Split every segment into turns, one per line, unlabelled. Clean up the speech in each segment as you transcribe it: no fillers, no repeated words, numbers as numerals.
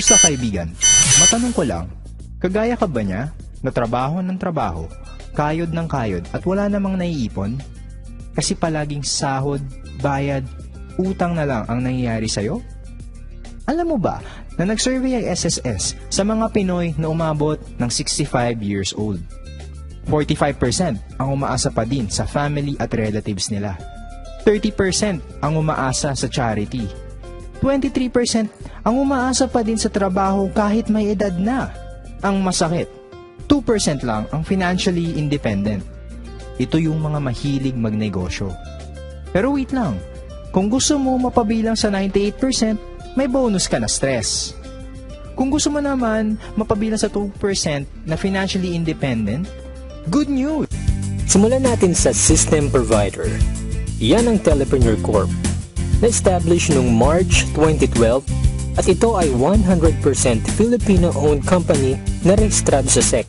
Kamusta kaibigan? Matanong ko lang, kagaya ka ba niya? Na trabaho ng trabaho, kayod ng kayod at wala namang naiipon? Kasi palaging sahod, bayad, utang na lang ang nangyayari sa'yo? Alam mo ba na nag-survey ang SSS sa mga Pinoy na umabot ng 65 years old? 45% ang umaasa pa din sa family at relatives nila. 30% ang umaasa sa charity. 23% ang umaasa pa din sa trabaho kahit may edad na. Ang masakit, 2% lang ang financially independent. Ito yung mga mahilig magnegosyo. Pero wait lang, kung gusto mo mapabilang sa 98%, may bonus ka na stress. Kung gusto mo naman mapabilang sa 2% na financially independent, good news!
Simulan natin sa system provider. Yan ang Telepreneur Corp. Na-establish noong March 2012 at ito ay 100% Filipino-owned company na rehistrado sa SEC.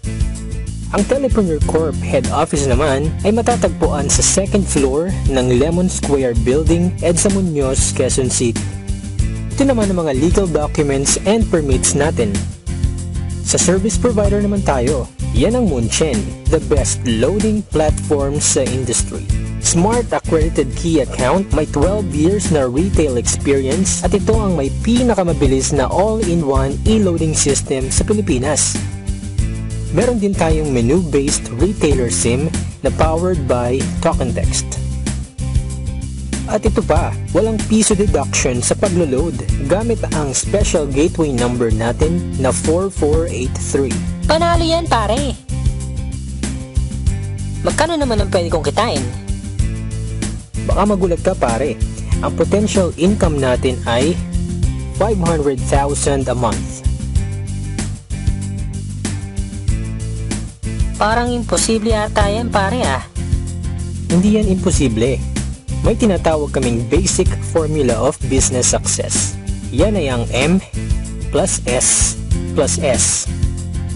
Ang Telepreneur Corp head office naman ay matatagpuan sa second floor ng Lemon Square Building, EDSA Muñoz, Quezon City. Ito naman ang mga legal documents and permits natin. Sa service provider naman tayo, yan ang Munchen, the best loading platform sa industry. Smart accredited key account, may 12 years na retail experience at ito ang may pinakamabilis na all-in-one e-loading system sa Pilipinas. Meron din tayong menu-based retailer SIM na powered by Talk and Text. At ito pa, walang piso deduction sa paglo-load gamit ang special gateway number natin na 4483.
Panalo yan pare! Magkano naman ang pwede kong kitain?
Baka magulat ka pare, ang potential income natin ay 500,000 a month.
Parang imposible ata yan pare ah.
Hindi yan imposible. May tinatawag kaming basic formula of business success. Yan ay ang M plus S plus S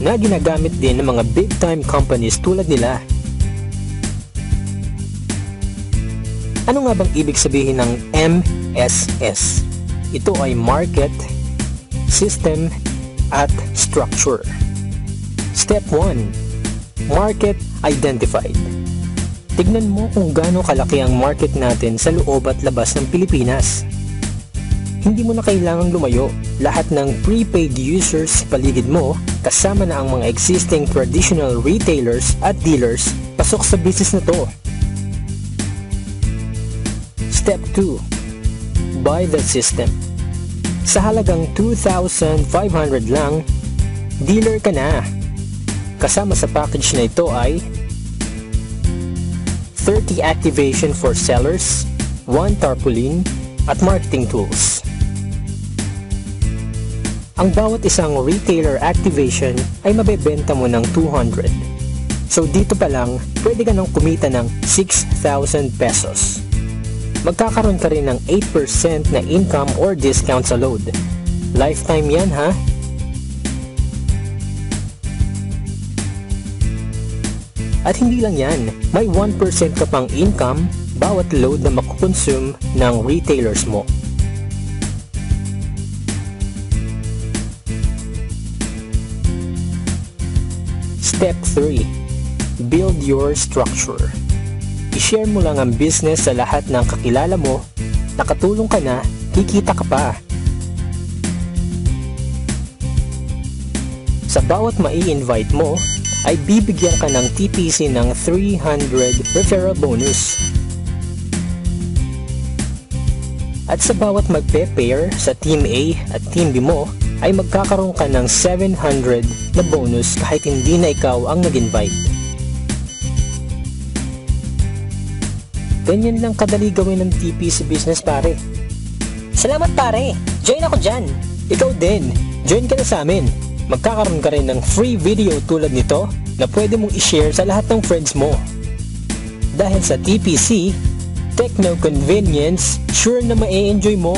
na ginagamit din ng mga big time companies tulad nila. Ano nga bang ibig sabihin ng MSS? Ito ay Market, System, at Structure. Step 1. Market Identified. Tignan mo kung gaano kalaki ang market natin sa loob at labas ng Pilipinas. Hindi mo na kailangang lumayo. Lahat ng prepaid users sa paligid mo, kasama na ang mga existing traditional retailers at dealers, pasok sa business na to. Step 2. Buy the system. Sa halagang 2,500 lang, dealer ka na. Kasama sa package na ito ay 30 activation for sellers, 1 tarpaulin, at marketing tools. Ang bawat isang retailer activation ay mabebenta mo ng 200. So dito pa lang, pwede ka nang kumita ng 6,000 pesos. Magkakaroon ka rin ng 8% na income or discount sa load. Lifetime yan ha? At hindi lang yan, may 1% ka pang income bawat load na makukonsume ng retailers mo. Step 3. Build your structure. I-share mo lang ang business sa lahat ng kakilala mo, nakatulong ka na, kikita ka pa. Sa bawat mai-invite mo, ay bibigyan ka ng TPC ng 300 referral bonus. At sa bawat magpe-pair sa Team A at Team B mo, ay magkakaroon ka ng 700 na bonus kahit hindi na ikaw ang nag-invite. Ganyan lang kadali gawin ng TPC business pare.
Salamat pare, join ako dyan.
Ikaw din, join ka na sa amin. Magkakaroon ka rin ng free video tulad nito na pwede mong i-share sa lahat ng friends mo. Dahil sa TPC, techno convenience, sure na ma-enjoy mo.